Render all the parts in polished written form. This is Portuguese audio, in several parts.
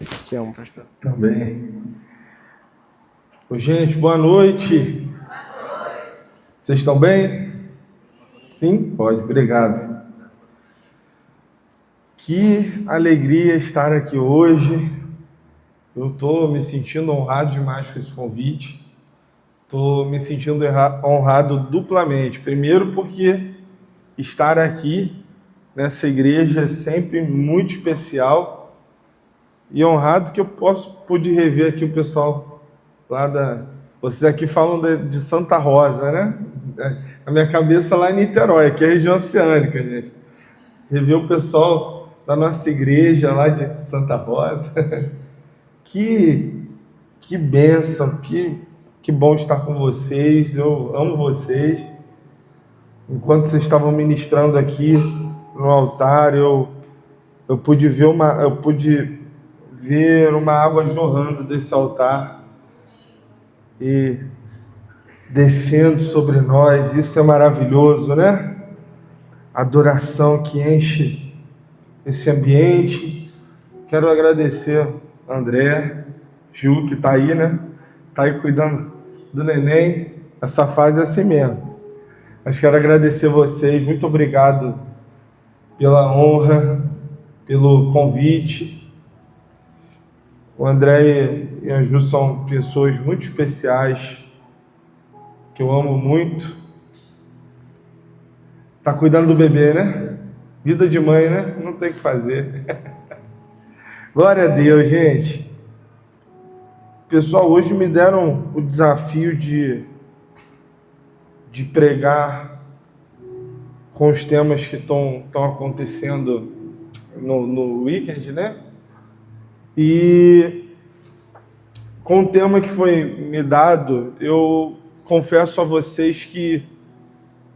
Chama, pastor. Também. Ô, gente, boa noite. Vocês estão bem? Sim? Pode, obrigado. Que alegria estar aqui hoje. Eu estou me sentindo honrado demais com esse convite. Estou me sentindo honrado duplamente. Primeiro porque estar aqui nessa igreja é sempre muito especial. E honrado que eu pude rever aqui o pessoal lá da... Vocês aqui falam de Santa Rosa, né? A minha cabeça lá em Niterói, aqui é a região oceânica, gente. Rever o pessoal da nossa igreja lá de Santa Rosa. Que bênção, que bom estar com vocês. Eu amo vocês. Enquanto vocês estavam ministrando aqui no altar, eu pude ver uma água jorrando desse altar e descendo sobre nós. Isso é maravilhoso, né? Adoração que enche esse ambiente. Quero agradecer a André, Ju, que está aí, né? Está aí cuidando do neném. Essa fase é assim mesmo. Mas quero agradecer vocês. Muito obrigado pela honra, pelo convite. O André e a Ju são pessoas muito especiais, que eu amo muito. Tá cuidando do bebê, né? Vida de mãe, né? Não tem o que fazer. Glória a Deus, gente. Pessoal, hoje me deram o desafio de pregar com os temas que estão acontecendo no weekend, né? E com o tema que foi me dado, eu confesso a vocês que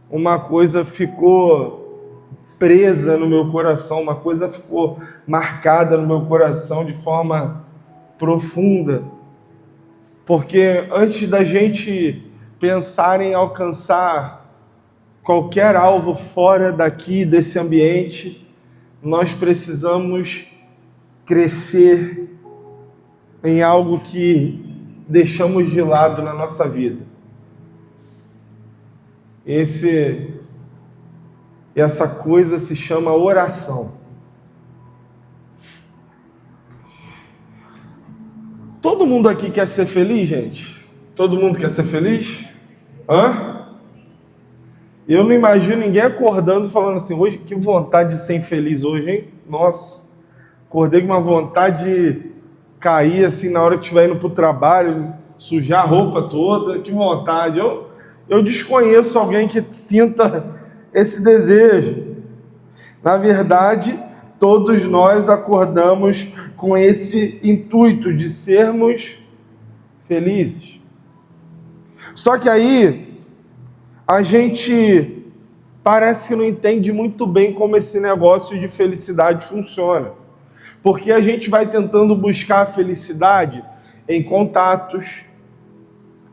uma coisa ficou presa no meu coração, uma coisa ficou marcada no meu coração de forma profunda. Porque antes da gente pensar em alcançar qualquer alvo fora daqui, desse ambiente, nós precisamos crescer em algo que deixamos de lado na nossa vida. Essa coisa se chama oração. Todo mundo aqui quer ser feliz, gente? Todo mundo quer ser feliz? Hã? Eu não imagino ninguém acordando falando assim, hoje, que vontade de ser infeliz hoje, hein? Nossa, acordei com uma vontade de cair assim na hora que estiver indo para o trabalho, sujar a roupa toda, que vontade. Eu desconheço alguém que sinta esse desejo. Na verdade, todos nós acordamos com esse intuito de sermos felizes. Só que aí, a gente parece que não entende muito bem como esse negócio de felicidade funciona. Porque a gente vai tentando buscar a felicidade em contatos,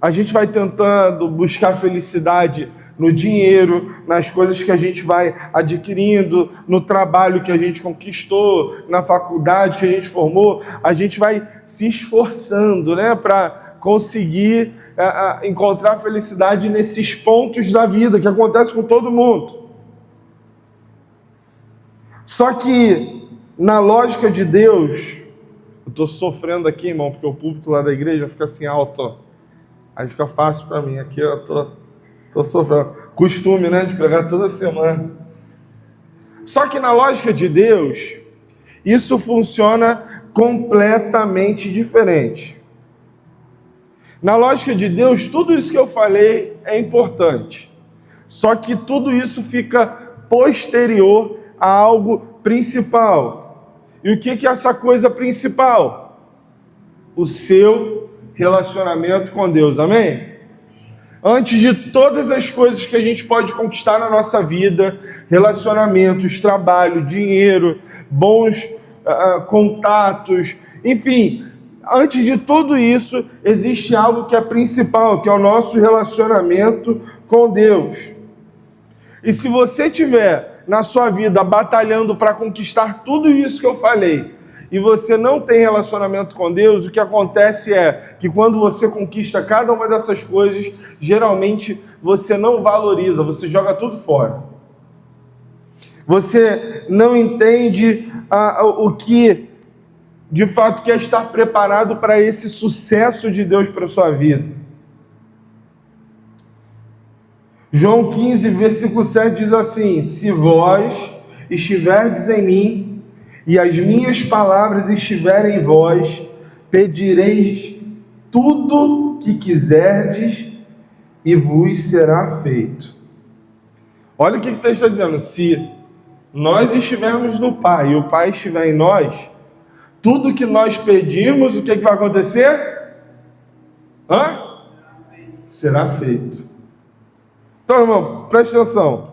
a gente vai tentando buscar a felicidade no dinheiro, nas coisas que a gente vai adquirindo, no trabalho que a gente conquistou, na faculdade que a gente formou, a gente vai se esforçando, né, para conseguir encontrar felicidade nesses pontos da vida que acontece com todo mundo. Só que na lógica de Deus, eu estou sofrendo aqui, irmão, porque o púlpito lá da igreja fica assim alto, ó. Aí fica fácil para mim, aqui eu tô sofrendo. Costume, né, de pregar toda semana. Só que na lógica de Deus, isso funciona completamente diferente. Na lógica de Deus, tudo isso que eu falei é importante. Só que tudo isso fica posterior a algo principal. E o que é essa coisa principal? O seu relacionamento com Deus, amém? Antes de todas as coisas que a gente pode conquistar na nossa vida, relacionamentos, trabalho, dinheiro, bons contatos, enfim, antes de tudo isso, existe algo que é principal, que é o nosso relacionamento com Deus. E se você tiver na sua vida batalhando para conquistar tudo isso que eu falei, e você não tem relacionamento com Deus, o que acontece é que quando você conquista cada uma dessas coisas, geralmente você não valoriza, você joga tudo fora. Você não entende o que de fato quer estar preparado para esse sucesso de Deus para a sua vida. João 15, versículo 7 diz assim: se vós estiverdes em mim e as minhas palavras estiverem em vós, pedireis tudo que quiserdes e vos será feito. Olha o que o texto está dizendo: se nós estivermos no Pai e o Pai estiver em nós, tudo que nós pedimos, o que vai acontecer? Será feito. Então, irmão, preste atenção.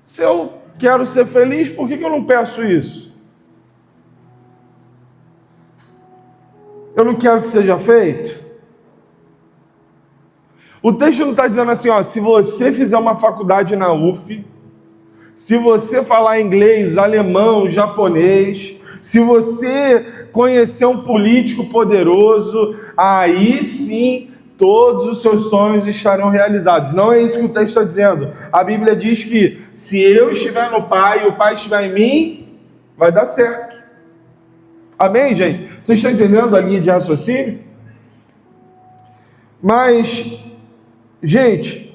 Se eu quero ser feliz, por que eu não peço isso? Eu não quero que seja feito? O texto não está dizendo assim, se você fizer uma faculdade na UF, se você falar inglês, alemão, japonês, se você conhecer um político poderoso, aí sim todos os seus sonhos estarão realizados. Não é isso que o texto está dizendo. A Bíblia diz que se eu estiver no Pai e o Pai estiver em mim, vai dar certo. Amém, gente? Vocês estão entendendo a linha de raciocínio? Mas, gente,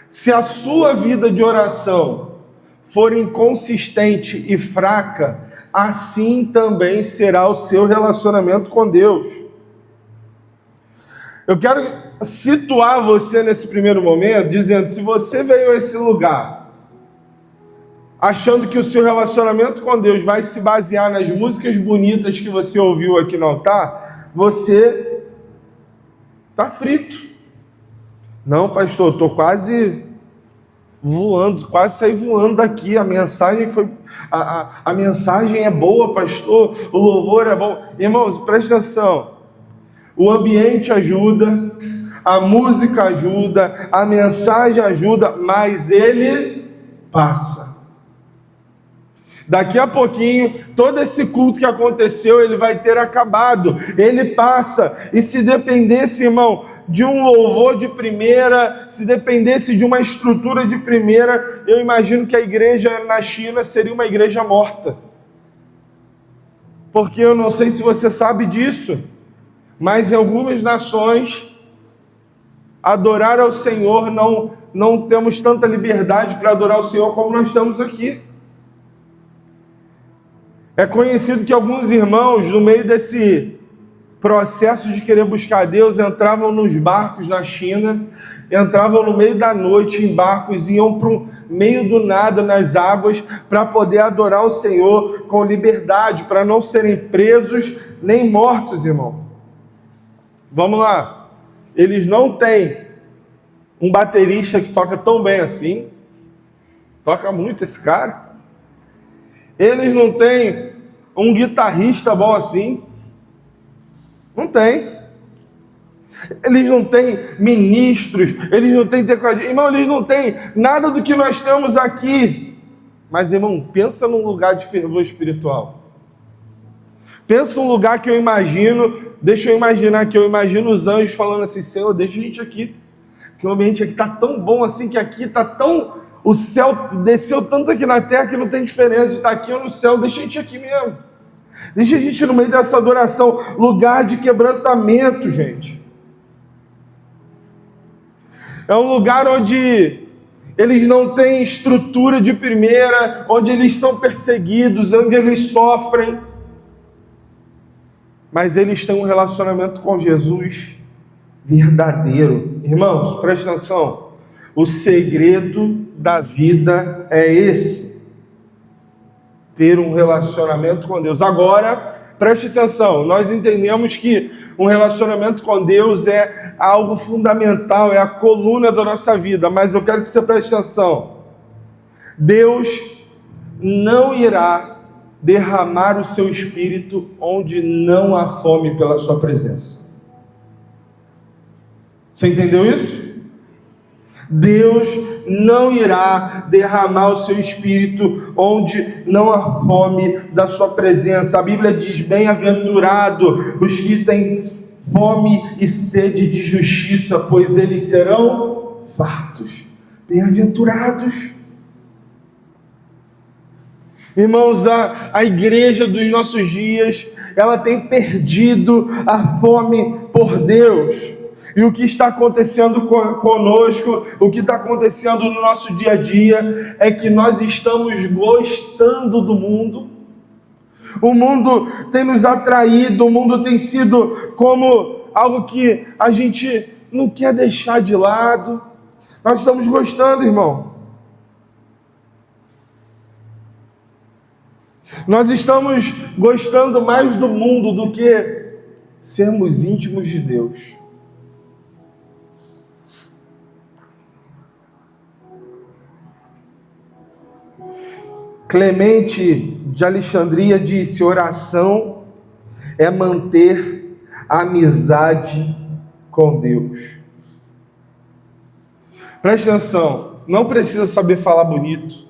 se a sua vida de oração for inconsistente e fraca, assim também será o seu relacionamento com Deus. Eu quero situar você nesse primeiro momento, dizendo, se você veio a esse lugar achando que o seu relacionamento com Deus vai se basear nas músicas bonitas que você ouviu aqui no altar, você está frito. Não, pastor, eu estou quase voando, quase saí voando daqui. A mensagem foi... A mensagem é boa, pastor, o louvor é bom. Irmãos, presta atenção. O ambiente ajuda, a música ajuda, a mensagem ajuda, mas ele passa. Daqui a pouquinho, todo esse culto que aconteceu, ele vai ter acabado. Ele passa. E se dependesse, irmão, de um louvor de primeira, se dependesse de uma estrutura de primeira, eu imagino que a igreja na China seria uma igreja morta. Porque eu não sei se você sabe disso, mas em algumas nações, adorar ao Senhor, não temos tanta liberdade para adorar o Senhor como nós estamos aqui. É conhecido que alguns irmãos, no meio desse processo de querer buscar Deus, entravam nos barcos na China, entravam no meio da noite em barcos, iam para o meio do nada nas águas, para poder adorar o Senhor com liberdade, para não serem presos nem mortos, irmão. Vamos lá, eles não têm um baterista que toca tão bem assim, toca muito esse cara. Eles não têm um guitarrista bom assim, não tem. Eles não têm ministros, eles não têm tecladistas, irmão, eles não têm nada do que nós temos aqui. Mas, irmão, pensa num lugar de fervor espiritual. Pensa um lugar que eu imagino, deixa eu imaginar que eu imagino os anjos falando assim, Senhor, deixa a gente aqui, porque o ambiente aqui está tão bom assim, que aqui está tão... O céu desceu tanto aqui na terra que não tem diferença de estar aqui ou no céu, deixa a gente aqui mesmo. Deixa a gente no meio dessa adoração, lugar de quebrantamento, gente. É um lugar onde eles não têm estrutura de primeira, onde eles são perseguidos, onde eles sofrem. Mas eles têm um relacionamento com Jesus verdadeiro. Irmãos, preste atenção. O segredo da vida é esse. Ter um relacionamento com Deus. Agora, preste atenção. Nós entendemos que um relacionamento com Deus é algo fundamental, é a coluna da nossa vida. Mas eu quero que você preste atenção. Deus não irá derramar o seu espírito onde não há fome pela sua presença. Você entendeu isso? Deus não irá derramar o seu Espírito onde não há fome da sua presença. A Bíblia diz: bem-aventurado os que têm fome e sede de justiça, pois eles serão fartos. Bem-aventurados. Irmãos, a igreja dos nossos dias, ela tem perdido a fome por Deus. E o que está acontecendo conosco, o que está acontecendo no nosso dia a dia, é que nós estamos gostando do mundo. O mundo tem nos atraído, o mundo tem sido como algo que a gente não quer deixar de lado. Nós estamos gostando, irmão. Nós estamos gostando mais do mundo do que sermos íntimos de Deus. Clemente de Alexandria disse: oração é manter a amizade com Deus. Preste atenção, não precisa saber falar bonito,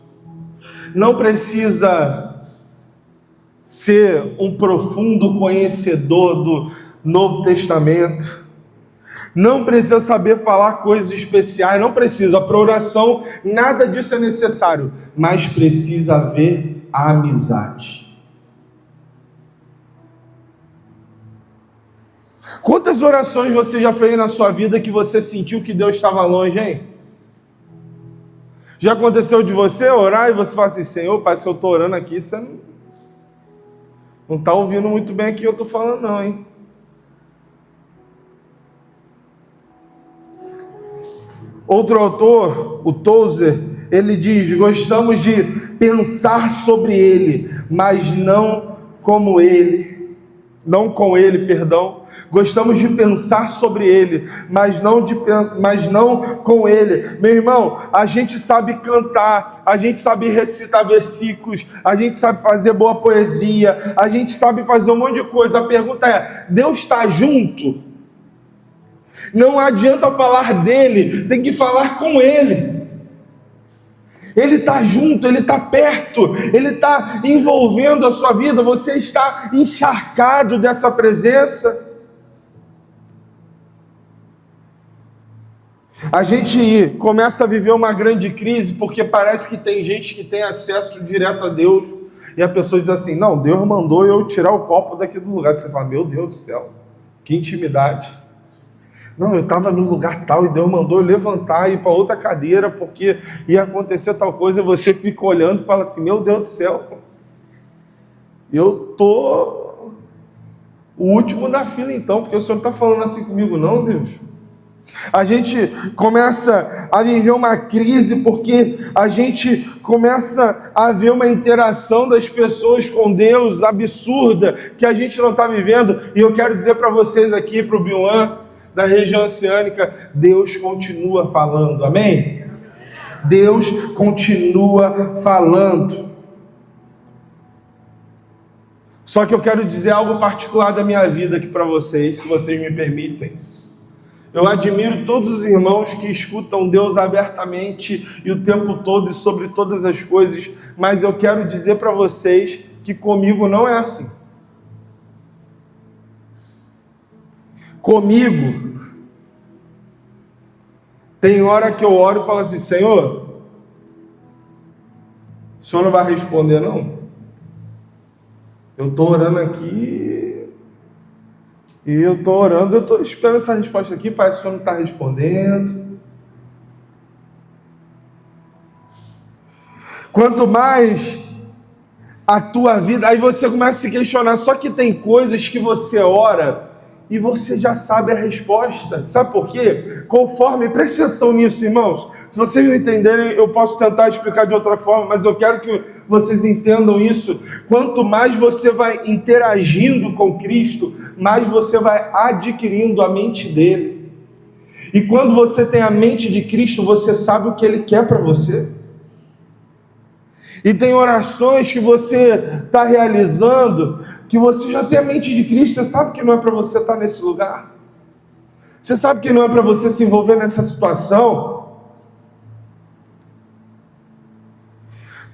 não precisa ser um profundo conhecedor do Novo Testamento, não precisa saber falar coisas especiais, não precisa, para oração nada disso é necessário, mas precisa haver a amizade. Quantas orações você já fez na sua vida que você sentiu que Deus estava longe, hein? Já aconteceu de você orar e você fala assim: Senhor, Pai, se eu estou orando aqui, você não está ouvindo muito bem aqui, eu estou falando não, hein? Outro autor, o Tozer, ele diz: gostamos de pensar sobre ele, mas não com ele. Gostamos de pensar sobre ele, mas não com ele. Meu irmão, a gente sabe cantar, a gente sabe recitar versículos, a gente sabe fazer boa poesia, a gente sabe fazer um monte de coisa. A pergunta é: Deus está junto? Não adianta falar dele, tem que falar com ele. Ele está junto, ele está perto, ele está envolvendo a sua vida. Você está encharcado dessa presença. A gente começa a viver uma grande crise porque parece que tem gente que tem acesso direto a Deus e a pessoa diz assim: não, Deus mandou eu tirar o copo daqui do lugar. Você fala: meu Deus do céu, que intimidade. Não, eu estava no lugar tal e Deus mandou eu levantar e ir para outra cadeira porque ia acontecer tal coisa, e você fica olhando e fala assim: meu Deus do céu, eu estou o último da fila então, porque o Senhor está falando assim comigo. Não, Deus. A gente começa a viver uma crise porque a gente começa a ver uma interação das pessoas com Deus absurda que a gente não está vivendo. E eu quero dizer para vocês aqui, para o Biuan, da região oceânica, Deus continua falando, amém? Deus continua falando. Só que eu quero dizer algo particular da minha vida aqui para vocês, se vocês me permitem. Eu admiro todos os irmãos que escutam Deus abertamente e o tempo todo e sobre todas as coisas, mas eu quero dizer para vocês que comigo não é assim. Comigo, tem hora que eu oro e falo assim: Senhor, o Senhor não vai responder não? Eu estou orando aqui, e eu estou orando, eu estou esperando essa resposta aqui, Pai, o Senhor não está respondendo. Quanto mais a tua vida, aí você começa a se questionar, só que tem coisas que você ora e você já sabe a resposta. Sabe por quê? Conforme, preste atenção nisso, irmãos. Se vocês não entenderem, eu posso tentar explicar de outra forma, mas eu quero que vocês entendam isso. Quanto mais você vai interagindo com Cristo, mais você vai adquirindo a mente dele. E quando você tem a mente de Cristo, você sabe o que ele quer para você. E tem orações que você está realizando, que você já tem a mente de Cristo, você sabe que não é para você estar nesse lugar. Você sabe que não é para você se envolver nessa situação.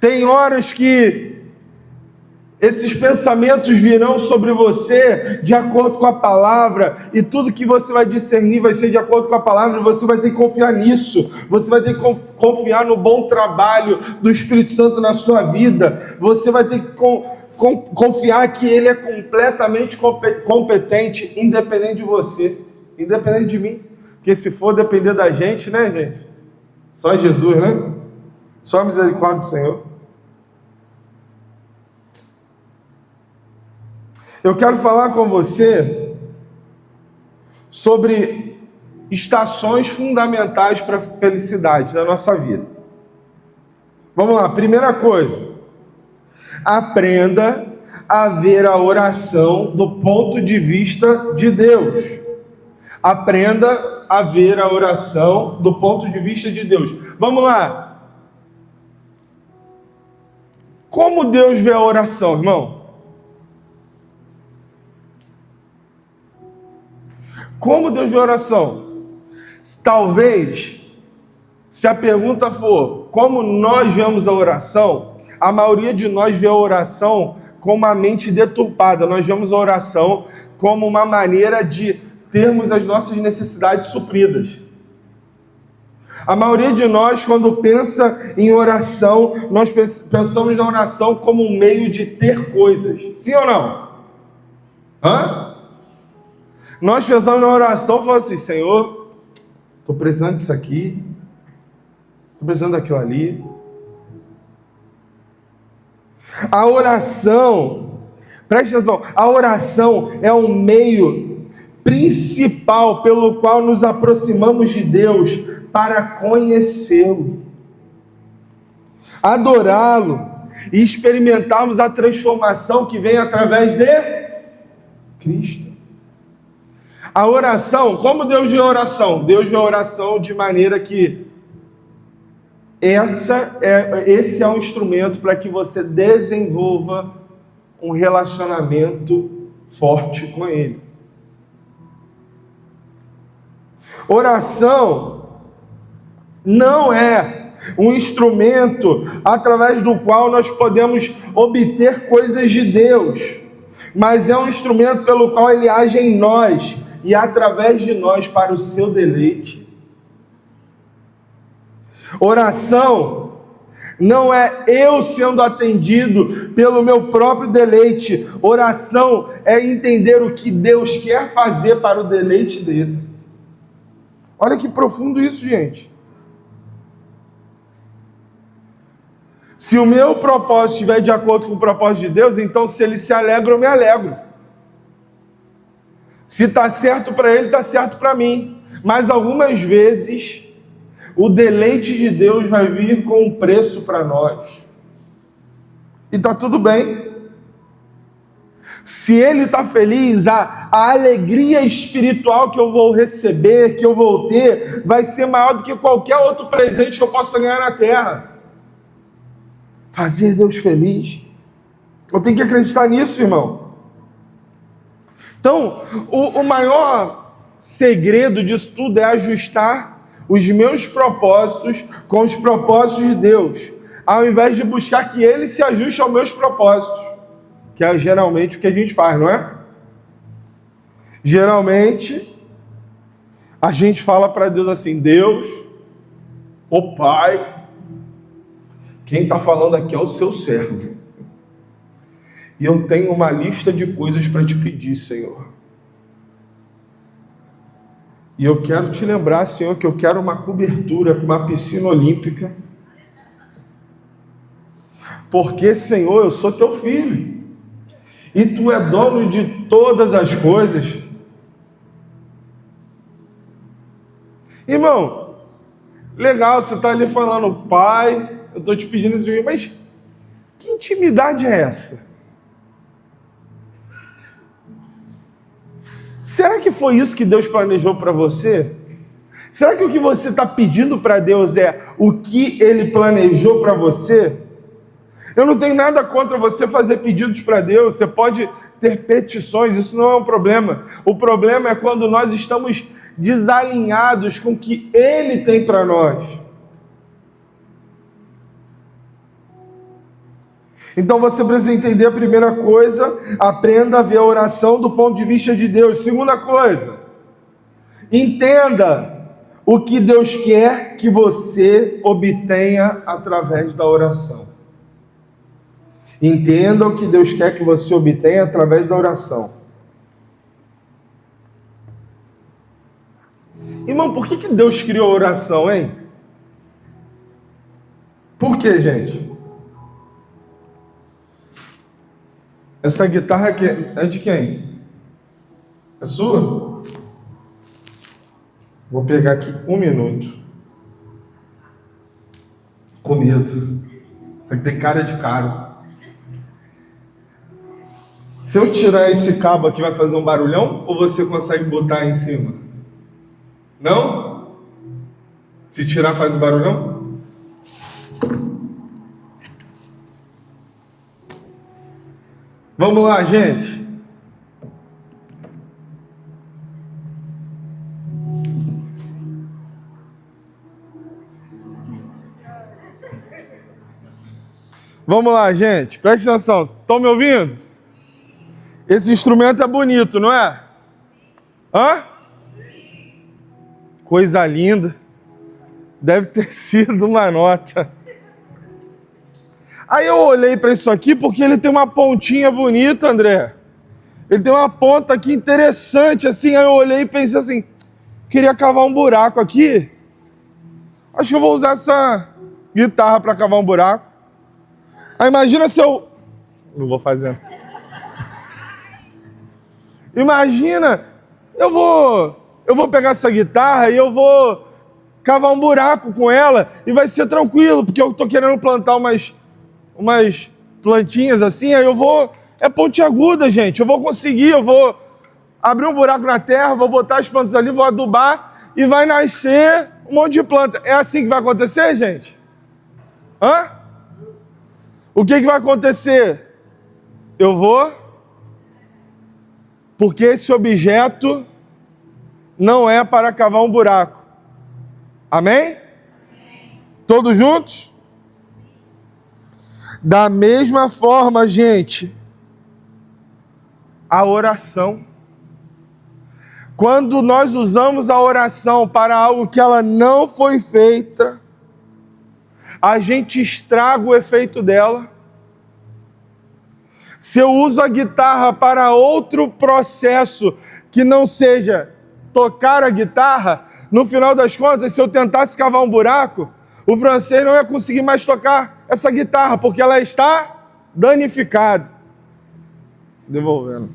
Tem horas que esses pensamentos virão sobre você de acordo com a palavra, e tudo que você vai discernir vai ser de acordo com a palavra, e você vai ter que confiar nisso, você vai ter que confiar no bom trabalho do Espírito Santo na sua vida, você vai ter que confiar que Ele é completamente competente, independente de você, independente de mim, porque se for depender da gente, né, gente? Só Jesus, né? Só a misericórdia do Senhor. Eu quero falar com você sobre estações fundamentais para a felicidade da nossa vida. Vamos lá, primeira coisa. Aprenda a ver a oração do ponto de vista de Deus. Aprenda a ver a oração do ponto de vista de Deus. Vamos lá. Como Deus vê a oração, irmão? Como Deus vê a oração? Talvez, se a pergunta for como nós vemos a oração, a maioria de nós vê a oração com uma mente deturpada. Nós vemos a oração como uma maneira de termos as nossas necessidades supridas. A maioria de nós, quando pensa em oração, nós pensamos na oração como um meio de ter coisas. Sim ou não? Nós pensamos na oração e falamos assim: Senhor, estou precisando disso aqui, estou precisando daquilo ali. A oração, preste atenção, a oração é um meio principal pelo qual nos aproximamos de Deus para conhecê-lo, adorá-lo e experimentarmos a transformação que vem através de Cristo. A oração, como Deus vê a oração? Deus vê a oração de maneira que esse é um instrumento para que você desenvolva um relacionamento forte com Ele. Oração não é um instrumento através do qual nós podemos obter coisas de Deus, mas é um instrumento pelo qual Ele age em nós e através de nós para o seu deleite. Oração não é eu sendo atendido pelo meu próprio deleite. Oração é entender o que Deus quer fazer para o deleite dele. Olha que profundo isso, gente. Se o meu propósito estiver de acordo com o propósito de Deus, então se Ele se alegra, eu me alegro. Se está certo para Ele, está certo para mim. Mas algumas vezes o deleite de Deus vai vir com um preço para nós. E está tudo bem. Se Ele está feliz, a alegria espiritual que eu vou receber, que eu vou ter, vai ser maior do que qualquer outro presente que eu possa ganhar na terra. Fazer Deus feliz. Eu tenho que acreditar nisso, irmão. Então, o maior segredo disso tudo é ajustar os meus propósitos com os propósitos de Deus, ao invés de buscar que Ele se ajuste aos meus propósitos, que é geralmente o que a gente faz, não é? Geralmente, a gente fala para Deus assim: Deus, ô Pai, quem está falando aqui é o seu servo. E eu tenho uma lista de coisas para te pedir, Senhor. E eu quero te lembrar, Senhor, que eu quero uma cobertura, uma piscina olímpica. Porque, Senhor, eu sou teu filho. E tu é dono de todas as coisas. Irmão, legal, você está ali falando: Pai, eu estou te pedindo isso, mas que intimidade é essa? Será que foi isso que Deus planejou para você? Será que o que você está pedindo para Deus é o que Ele planejou para você? Eu não tenho nada contra você fazer pedidos para Deus, você pode ter petições, isso não é um problema. O problema é quando nós estamos desalinhados com o que Ele tem para nós. Então você precisa entender a primeira coisa, aprenda a ver a oração do ponto de vista de Deus. Segunda coisa, entenda o que Deus quer que você obtenha através da oração. Entenda o que Deus quer que você obtenha através da oração. Irmão, por que Deus criou a oração, hein? Por quê, gente? Essa guitarra aqui é de quem? É sua? Vou pegar aqui 1 minuto. Com medo. Isso aqui tem cara de caro. Se eu tirar esse cabo aqui, vai fazer um barulhão? Ou você consegue botar aí em cima? Não? Se tirar, faz o barulhão? Vamos lá, gente. Vamos lá, gente. Preste atenção. Estão me ouvindo? Esse instrumento é bonito, não é? Hã? Coisa linda. Deve ter sido uma nota. Aí eu olhei para isso aqui porque ele tem uma pontinha bonita, André. Ele tem uma ponta aqui interessante, assim. Aí eu olhei e pensei assim, queria cavar um buraco aqui. Acho que eu vou usar essa guitarra para cavar um buraco. Aí imagina se eu... Não vou fazer. Imagina, eu vou pegar essa guitarra e eu vou cavar um buraco com ela e vai ser tranquilo, porque eu estou querendo plantar umas plantinhas assim, aí eu vou... É pontiaguda, gente. Eu vou conseguir, eu vou abrir um buraco na terra, vou botar as plantas ali, vou adubar e vai nascer um monte de planta. É assim que vai acontecer, gente? Hã? O que vai acontecer? Eu vou... Porque esse objeto não é para cavar um buraco. Amém? Todos juntos? Da mesma forma, gente, a oração. Quando nós usamos a oração para algo que ela não foi feita, a gente estraga o efeito dela. Se eu uso a guitarra para outro processo que não seja tocar a guitarra, no final das contas, se eu tentasse cavar um buraco, o francês não ia conseguir mais tocar essa guitarra, porque ela está danificada. Devolvendo.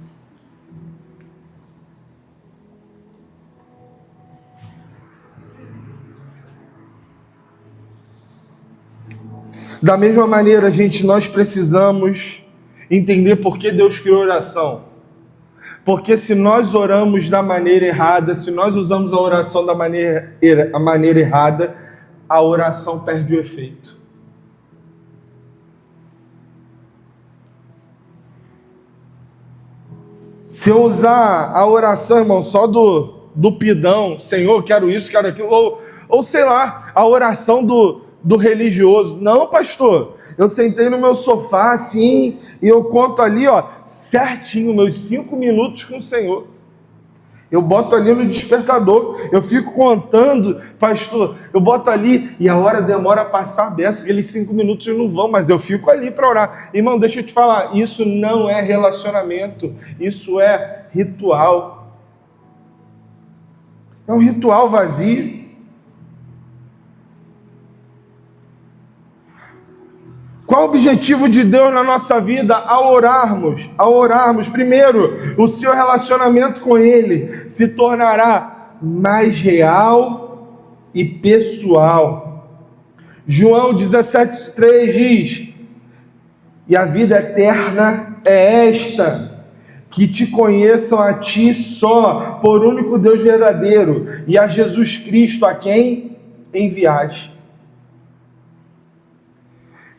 Da mesma maneira, gente, nós precisamos entender por que Deus criou a oração. Porque se nós oramos da maneira errada, se nós usamos a oração da maneira errada, a oração perde o efeito. Se eu usar a oração, irmão, só do pidão, Senhor, quero isso, quero aquilo, ou sei lá, a oração do religioso. Não, pastor, eu sentei no meu sofá assim, e eu conto ali, ó, certinho, meus 5 minutos com o Senhor. Eu boto ali no despertador, eu fico contando, pastor, eu boto ali e a hora demora a passar dessa, aqueles 5 minutos não vão, mas eu fico ali para orar. Irmão, deixa eu te falar, isso não é relacionamento, isso é ritual. É um ritual vazio. Qual o objetivo de Deus na nossa vida ao orarmos? Ao orarmos, primeiro, o seu relacionamento com Ele se tornará mais real e pessoal. João 17,3 diz: e a vida eterna é esta, que te conheçam a ti só, por único Deus verdadeiro, e a Jesus Cristo, a quem enviaste.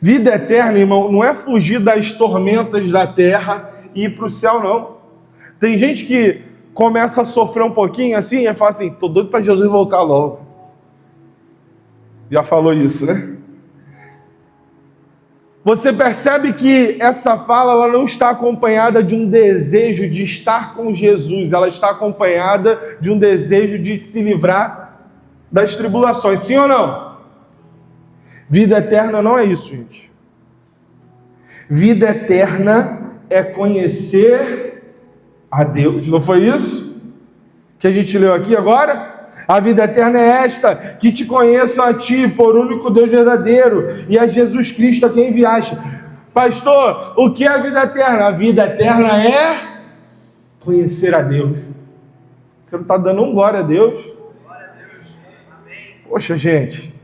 Vida eterna, irmão, não é fugir das tormentas da terra e ir para o céu, não. Tem gente que começa a sofrer um pouquinho assim e fala assim, tô doido para Jesus voltar logo. Já falou isso, né? Você percebe que essa fala ela não está acompanhada de um desejo de estar com Jesus, ela está acompanhada de um desejo de se livrar das tribulações, sim ou não? Vida eterna não é isso, gente. Vida eterna é conhecer a Deus, não foi isso que a gente leu aqui agora? A vida eterna é esta, que te conheçam a ti, por único Deus verdadeiro, e a Jesus Cristo a quem enviaste. Pastor, o que é a vida eterna? A vida eterna é conhecer a Deus. Você não está dando um glória a Deus? Poxa, gente,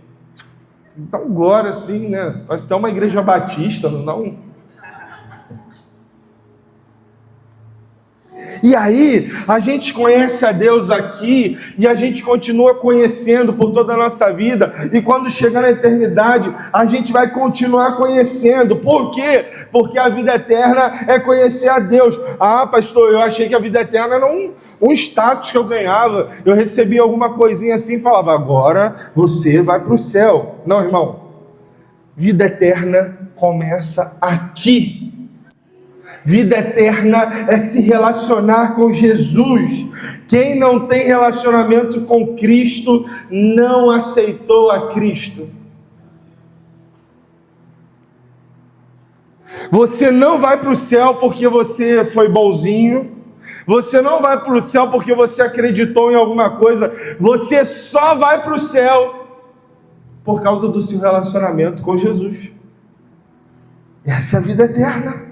dá um glória assim, né? Parece até uma igreja batista, não dá um... E aí, a gente conhece a Deus aqui e a gente continua conhecendo por toda a nossa vida. E quando chegar na eternidade, a gente vai continuar conhecendo. Por quê? Porque a vida eterna é conhecer a Deus. Ah, pastor, eu achei que a vida eterna era um status que eu ganhava. Eu recebia alguma coisinha assim e falava, agora você vai para o céu. Não, irmão. Vida eterna começa aqui. Vida eterna é se relacionar com Jesus. Quem não tem relacionamento com Cristo não aceitou a Cristo. Você não vai para o céu porque você foi bonzinho. Você não vai para o céu porque você acreditou em alguma coisa. Você só vai para o céu por causa do seu relacionamento com Jesus. Essa é a vida eterna.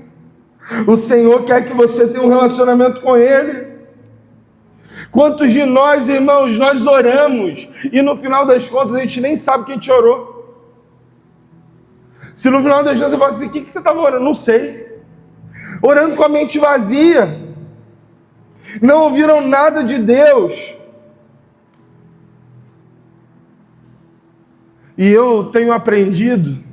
O Senhor quer que você tenha um relacionamento com Ele. Quantos de nós, irmãos, nós oramos e no final das contas a gente nem sabe que a gente orou? Se no final das contas você fala assim, o que você estava orando? Não sei. Orando com a mente vazia. Não ouviram nada de Deus. E eu tenho aprendido,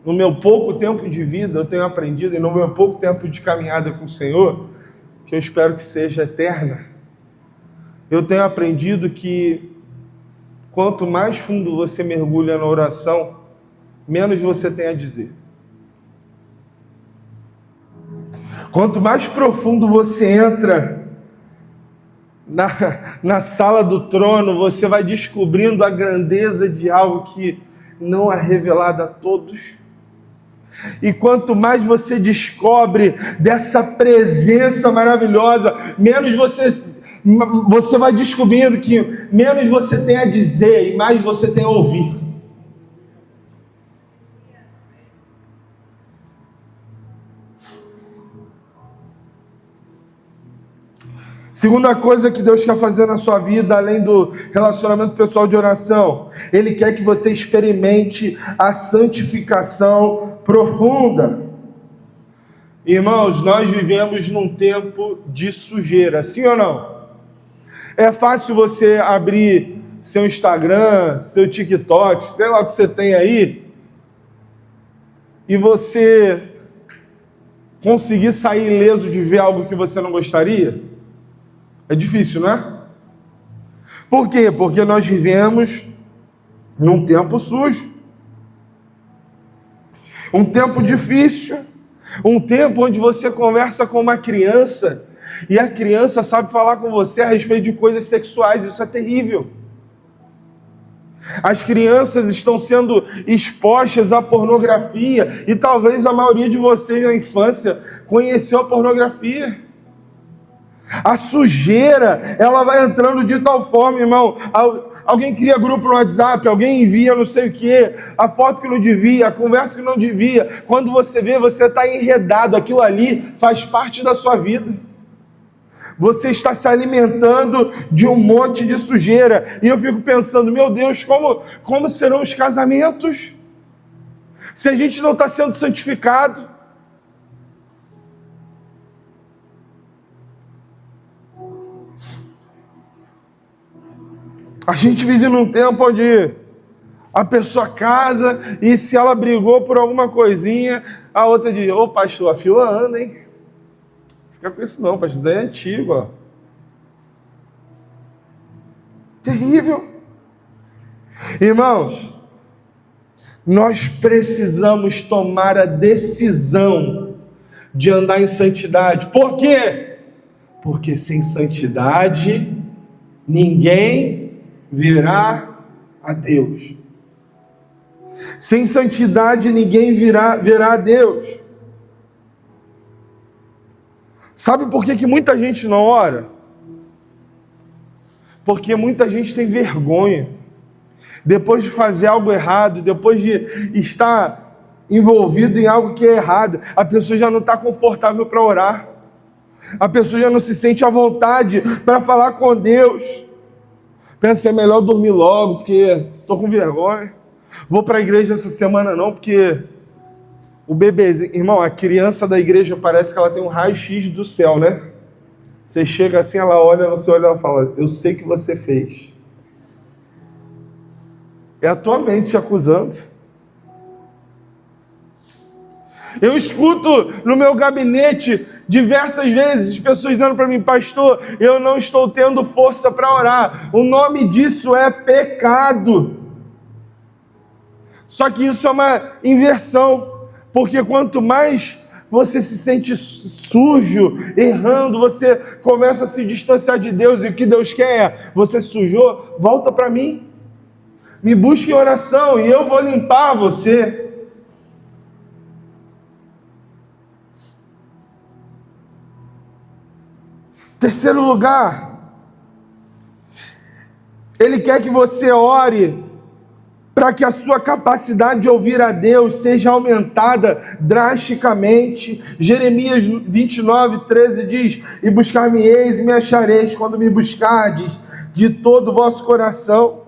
no meu pouco tempo de vida, eu tenho aprendido, e no meu pouco tempo de caminhada com o Senhor, que eu espero que seja eterna, eu tenho aprendido que quanto mais fundo você mergulha na oração, menos você tem a dizer. Quanto mais profundo você entra na sala do trono, você vai descobrindo a grandeza de algo que não é revelado a todos. E quanto mais você descobre dessa presença maravilhosa, menos você vai descobrindo que menos você tem a dizer e mais você tem a ouvir. Segunda coisa que Deus quer fazer na sua vida, além do relacionamento pessoal de oração, Ele quer que você experimente a santificação profunda. Irmãos, nós vivemos num tempo de sujeira, sim ou não? É fácil você abrir seu Instagram, seu TikTok, sei lá o que você tem aí, e você conseguir sair ileso de ver algo que você não gostaria? É difícil, não é? Por quê? Porque nós vivemos num tempo sujo. Um tempo difícil. Um tempo onde você conversa com uma criança e a criança sabe falar com você a respeito de coisas sexuais. Isso é terrível. As crianças estão sendo expostas à pornografia e talvez a maioria de vocês na infância conheceu a pornografia. A sujeira, ela vai entrando de tal forma, irmão. Alguém cria grupo no WhatsApp, alguém envia não sei o que, a foto que não devia, a conversa que não devia. Quando você vê, você está enredado. Aquilo ali faz parte da sua vida. Você está se alimentando de um monte de sujeira. E eu fico pensando, meu Deus, como serão os casamentos? Se a gente não está sendo santificado. A gente vive num tempo onde a pessoa casa e se ela brigou por alguma coisinha, a outra diz, ô pastor, a fila anda, hein? Fica com isso não, pastor, isso aí é antigo, ó. Terrível. Irmãos, Nós precisamos tomar a decisão de andar em santidade. Por quê? Porque sem santidade ninguém verá a Deus. Sem santidade ninguém verá a Deus. Sabe por que muita gente não ora? Porque muita gente tem vergonha. Depois de fazer algo errado, depois de estar envolvido em algo que é errado, a pessoa já não está confortável para orar. A pessoa já não se sente à vontade para falar com Deus. Pensa, é melhor dormir logo, porque estou com vergonha. Vou para a igreja essa semana não, porque o bebezinho... Irmão, a criança da igreja parece que ela tem um raio-x do céu, né? Você chega assim, ela olha no seu olho e ela fala, eu sei que você fez. É a tua mente te acusando. Eu escuto no meu gabinete diversas vezes pessoas dizendo para mim, pastor, eu não estou tendo força para orar. O nome disso é pecado. Só que isso é uma inversão, porque quanto mais você se sente sujo, errando, você começa a se distanciar de Deus, e o que Deus quer é, você sujou, volta para mim. Me busque em oração e eu vou limpar você. Terceiro lugar, Ele quer que você ore para que a sua capacidade de ouvir a Deus seja aumentada drasticamente. Jeremias 29:13 diz, e buscar-me-eis e me achareis quando me buscardes de todo o vosso coração.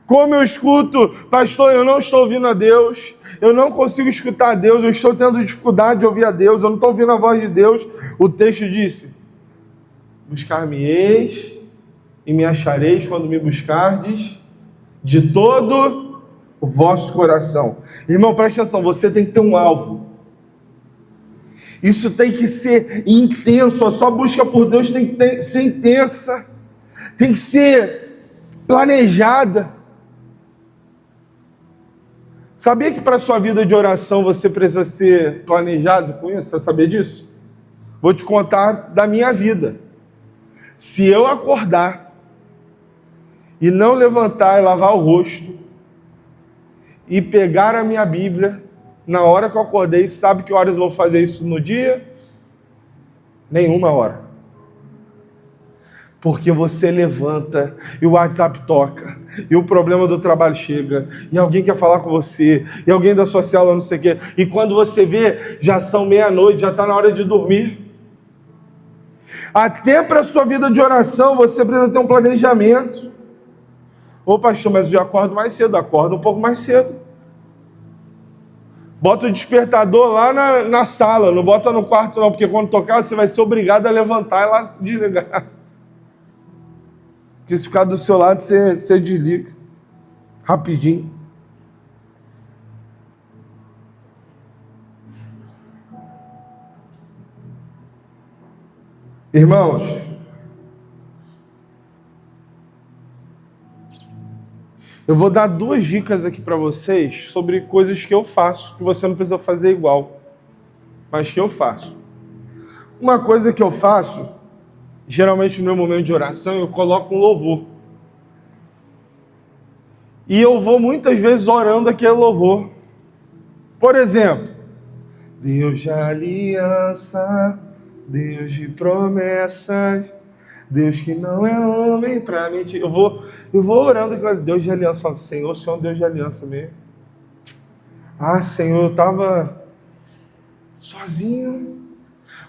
Como eu escuto, pastor, eu não estou ouvindo a Deus, eu não consigo escutar a Deus, eu estou tendo dificuldade de ouvir a Deus, eu não estou ouvindo a voz de Deus. O texto disse, buscar-me-eis e me achareis quando me buscardes de todo o vosso coração. Irmão, presta atenção, você tem que ter um alvo. Isso tem que ser intenso, a sua busca por Deus tem que ser intensa, tem que ser planejada. Sabia que para a sua vida de oração você precisa ser planejado com isso? Você sabia disso? Vou te contar da minha vida. Se eu acordar e não levantar e lavar o rosto e pegar a minha Bíblia na hora que eu acordei, sabe que horas eu vou fazer isso no dia? Nenhuma hora. Porque você levanta e o WhatsApp toca, e o problema do trabalho chega, e alguém quer falar com você, e alguém da sua célula não sei o quê, e quando você vê, já são meia-noite, já está na hora de dormir. Até para a sua vida de oração, você precisa ter um planejamento. Ô pastor, mas eu já acordo mais cedo, acorda um pouco mais cedo. Bota o despertador lá na sala, não bota no quarto não, porque quando tocar você vai ser obrigado a levantar e lá desligar. Porque se ficar do seu lado, você desliga. Rapidinho. Irmãos, eu vou dar 2 dicas aqui para vocês sobre coisas que eu faço, que você não precisa fazer igual, mas que eu faço. Uma coisa que eu faço, geralmente no meu momento de oração, eu coloco um louvor. E eu vou muitas vezes orando aquele louvor. Por exemplo, Deus de aliança, Deus de promessas, Deus que não é homem para mentir. Eu vou orando com Deus de aliança. Falo, Senhor, o Senhor é um Deus de aliança mesmo. Ah, Senhor, eu estava sozinho.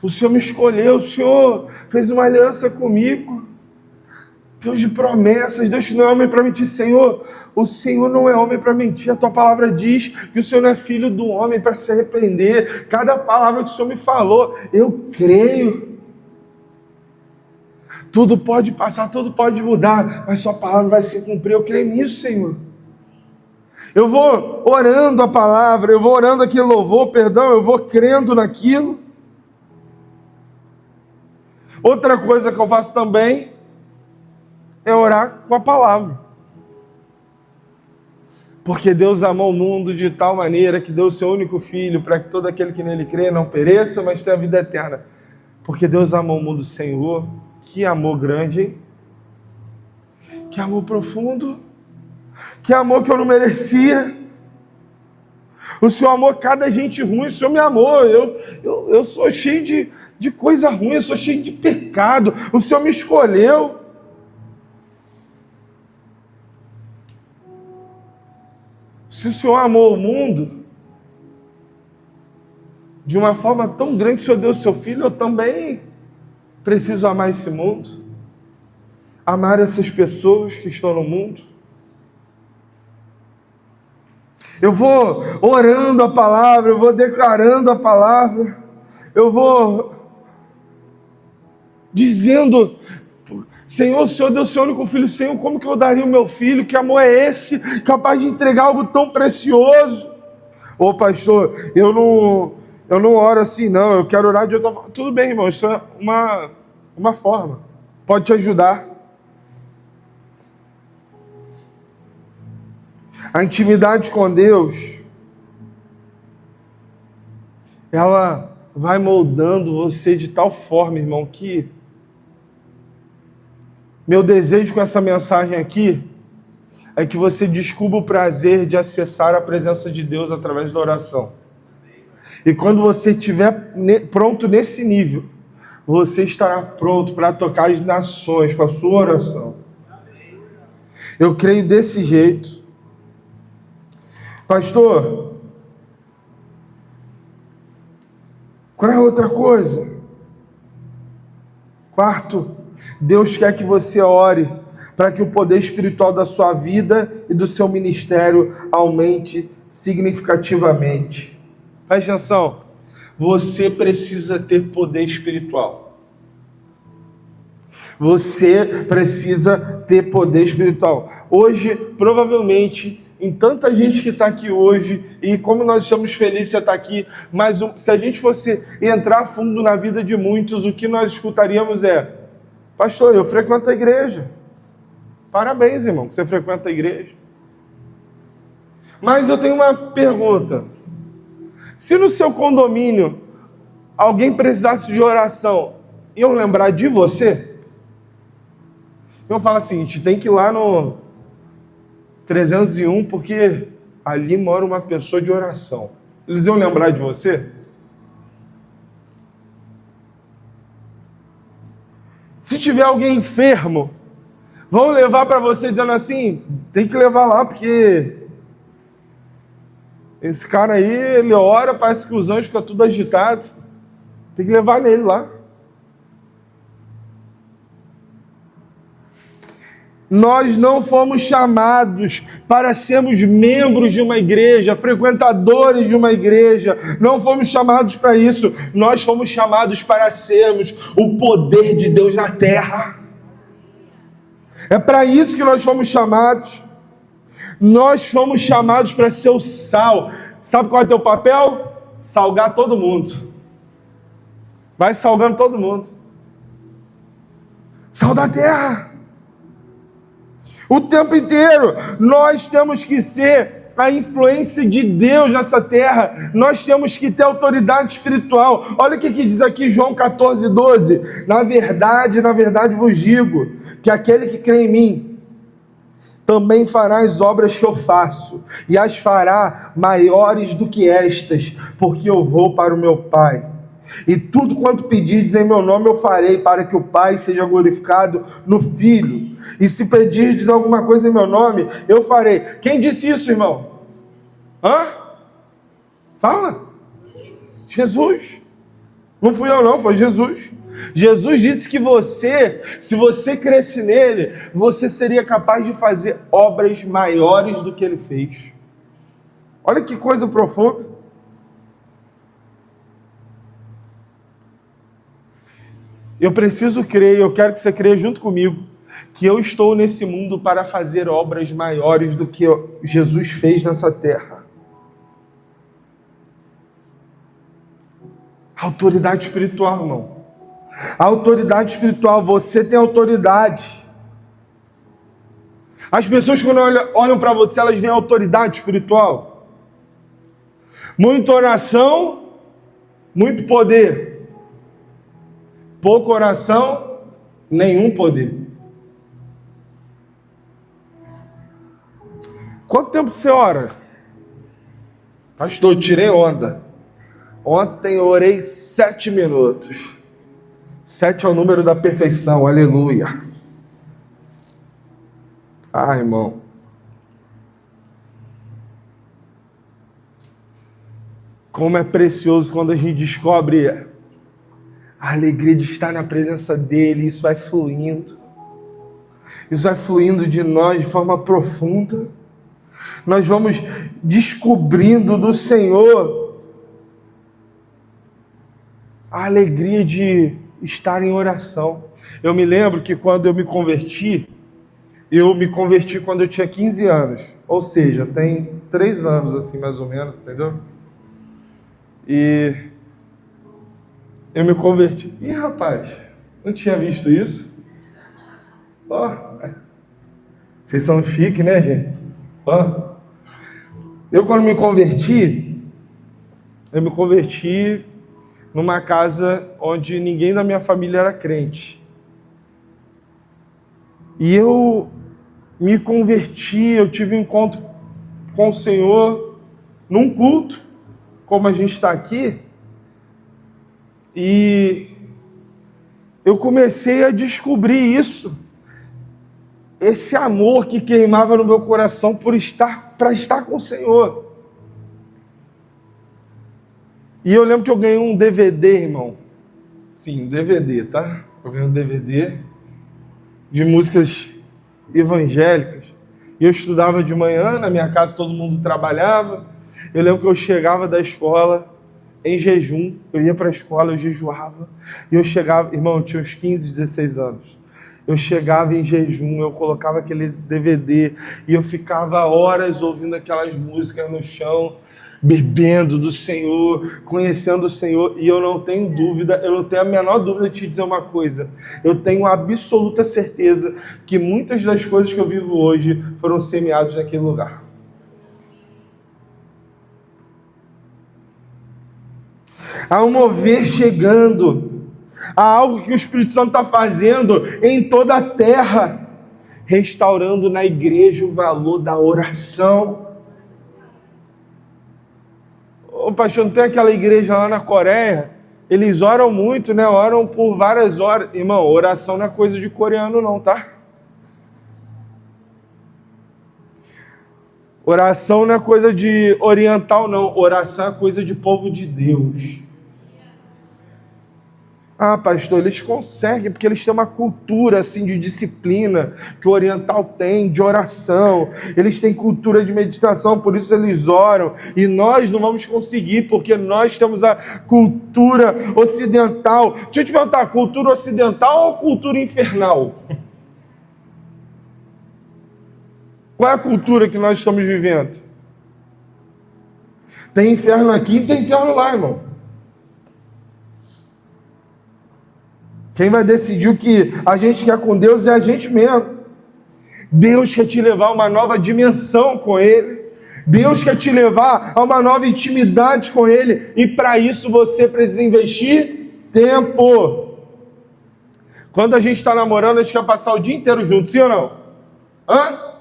O Senhor me escolheu, o Senhor fez uma aliança comigo. Deus de promessas, Deus que não é homem para mentir. Senhor, o Senhor não é homem para mentir. A tua palavra diz que o Senhor não é filho do homem para se arrepender. Cada palavra que o Senhor me falou, eu creio. Tudo pode passar, tudo pode mudar, mas sua palavra vai se cumprir. Eu creio nisso, Senhor. Eu vou orando a palavra, eu vou orando aquele louvor, perdão, eu vou crendo naquilo. Outra coisa que eu faço também é orar com a palavra. Porque Deus amou o mundo de tal maneira que deu o seu único filho para que todo aquele que nele crê não pereça, mas tenha a vida eterna. Porque Deus amou o mundo, Senhor. Que amor grande, hein? Que amor profundo. Que amor que eu não merecia. O Senhor amou cada gente ruim, o Senhor me amou. Eu sou cheio de coisa ruim, eu sou cheio de pecado. O Senhor me escolheu. Se o Senhor amou o mundo de uma forma tão grande que o Senhor deu o seu filho, eu também preciso amar esse mundo. Amar essas pessoas que estão no mundo. Eu vou orando a palavra, eu vou declarando a palavra, eu vou dizendo: Senhor, o Senhor deu o seu único filho, Senhor, como que eu daria o meu filho? Que amor é esse? Capaz de entregar algo tão precioso? Ô pastor, eu não oro assim não, eu quero orar de outra forma. Tudo bem, irmão, isso é uma forma, pode te ajudar. A intimidade com Deus, ela vai moldando você de tal forma, irmão, que meu desejo com essa mensagem aqui é que você descubra o prazer de acessar a presença de Deus através da oração. E quando você estiver pronto nesse nível, você estará pronto para tocar as nações com a sua oração. Eu creio desse jeito. Pastor, qual é a outra coisa? Quarto, Deus quer que você ore para que o poder espiritual da sua vida e do seu ministério aumente significativamente. Preste atenção, você precisa ter poder espiritual. Você precisa ter poder espiritual. Hoje, provavelmente, em tanta gente que está aqui hoje, e como nós estamos felizes de estar aqui, mas se a gente fosse entrar a fundo na vida de muitos, o que nós escutaríamos é: pastor, eu frequento a igreja. Parabéns, irmão, que você frequenta a igreja. Mas eu tenho uma pergunta. Se no seu condomínio alguém precisasse de oração, iam lembrar de você? Eu falo assim, a gente tem que ir lá no 301, porque ali mora uma pessoa de oração. Eles iam lembrar de você? Se tiver alguém enfermo, vão levar para você dizendo assim: tem que levar lá, porque esse cara aí, ele ora, parece que os anjos ficam tudo agitados. Tem que levar nele lá. Nós não fomos chamados para sermos membros de uma igreja, frequentadores de uma igreja. Não fomos chamados para isso. Nós fomos chamados para sermos o poder de Deus na terra. É para isso que nós fomos chamados. Nós fomos chamados para ser o sal. Sabe qual é o teu papel? Salgar todo mundo. Vai salgando todo mundo. Sal da terra. O tempo inteiro, nós temos que ser a influência de Deus nessa terra. Nós temos que ter autoridade espiritual. Olha o que diz aqui João 14:12. Na verdade vos digo, que aquele que crê em mim, também fará as obras que eu faço, e as fará maiores do que estas, porque eu vou para o meu Pai. E tudo quanto pedirdes em meu nome eu farei, para que o Pai seja glorificado no Filho. E se pedirdes alguma coisa em meu nome, eu farei. Quem disse isso, irmão? Fala. Jesus. Não fui eu não, foi Jesus. Jesus disse que se você cresce nele, você seria capaz de fazer obras maiores do que ele fez. Olha que coisa profunda. Eu preciso crer, eu quero que você creia junto comigo, que eu estou nesse mundo para fazer obras maiores do que Jesus fez nessa terra. Autoridade espiritual, irmão. Autoridade espiritual, você tem autoridade. As pessoas, quando olham para você, elas veem autoridade espiritual. Muita oração, muito poder. Pouca oração, nenhum poder. Quanto tempo você ora? Pastor, eu tirei onda. Ontem eu orei 7 minutos. 7 é o número da perfeição, aleluia. Ah, irmão. Como é precioso quando a gente descobre a alegria de estar na presença dele. Isso vai fluindo. Isso vai fluindo de nós de forma profunda. Nós vamos descobrindo do Senhor a alegria de estar em oração. Eu me lembro que quando eu me converti quando eu tinha 15 anos. Ou seja, tem 3 anos assim mais ou menos, entendeu? E eu me converti. Ih, rapaz, não tinha visto isso? Ó, vocês são chiques, né, gente? Ó. Eu quando me converti numa casa onde ninguém da minha família era crente. E eu me converti, eu tive um encontro com o Senhor num culto, como a gente está aqui, e eu comecei a descobrir isso, esse amor que queimava no meu coração para estar com o Senhor. E eu lembro que eu ganhei um DVD, irmão. Sim, DVD, tá? Eu ganhei um DVD de músicas evangélicas. E eu estudava de manhã, na minha casa todo mundo trabalhava. Eu lembro que eu chegava da escola em jejum. Eu ia para a escola, eu jejuava. E eu chegava, irmão, eu tinha uns 15, 16 anos. Eu chegava em jejum, eu colocava aquele DVD e eu ficava horas ouvindo aquelas músicas no chão, bebendo do Senhor, conhecendo o Senhor. E eu não tenho dúvida, eu não tenho a menor dúvida de te dizer uma coisa. Eu tenho absoluta certeza que muitas das coisas que eu vivo hoje foram semeadas naquele lugar. Há um mover chegando. Há algo que o Espírito Santo está fazendo em toda a terra, restaurando na igreja o valor da oração. Ô pastor, não tem aquela igreja lá na Coreia? Eles oram muito, né? Oram por várias horas. Irmão, oração não é coisa de coreano não, tá? Oração não é coisa de oriental não. Oração é coisa de povo de Deus. Ah, pastor, eles conseguem, porque eles têm uma cultura assim de disciplina que o oriental tem, de oração. Eles têm cultura de meditação, por isso eles oram. E nós não vamos conseguir, porque nós temos a cultura ocidental. Deixa eu te perguntar, cultura ocidental ou cultura infernal? Qual é a cultura que nós estamos vivendo? Tem inferno aqui e tem inferno lá, irmão. Quem vai decidir o que a gente quer com Deus é a gente mesmo. Deus quer te levar a uma nova dimensão com Ele. Deus quer te levar a uma nova intimidade com Ele. E para isso você precisa investir tempo. Quando a gente está namorando, a gente quer passar o dia inteiro junto, sim ou não? Hã?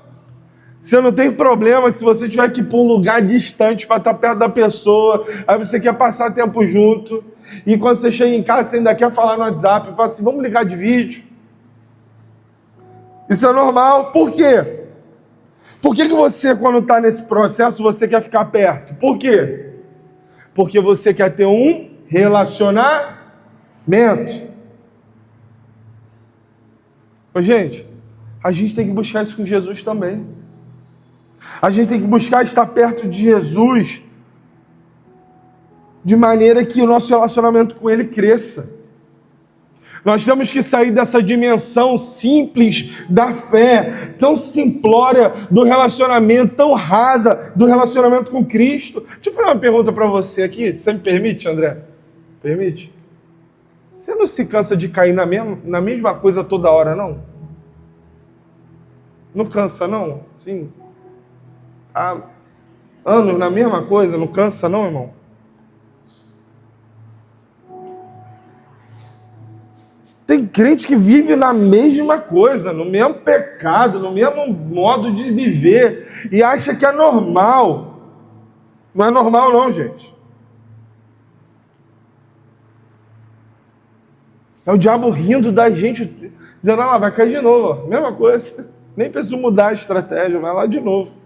Você não tem problema se você tiver que ir para um lugar distante para estar perto da pessoa, aí você quer passar tempo junto, e quando você chega em casa, você ainda quer falar no WhatsApp, fala assim, vamos ligar de vídeo. Isso é normal. Por quê? Por que você, quando está nesse processo, você quer ficar perto? Por quê? Porque você quer ter um relacionamento. Ô, gente, a gente tem que buscar isso com Jesus também. A gente tem que buscar estar perto de Jesus de maneira que o nosso relacionamento com Ele cresça. Nós temos que sair dessa dimensão simples da fé, tão simplória do relacionamento, tão rasa do relacionamento com Cristo. Deixa eu fazer uma pergunta para você aqui. Você me permite, André? Permite? Você não se cansa de cair na mesma coisa toda hora, não? Não cansa, não? Sim. Há anos na mesma coisa, não cansa, não, irmão? Tem crente que vive na mesma coisa, no mesmo pecado, no mesmo modo de viver, e acha que é normal. Não é normal, não, gente. É o diabo rindo da gente, dizendo, ah, vai cair de novo, ó. Mesma coisa. Nem preciso mudar a estratégia, vai lá de novo.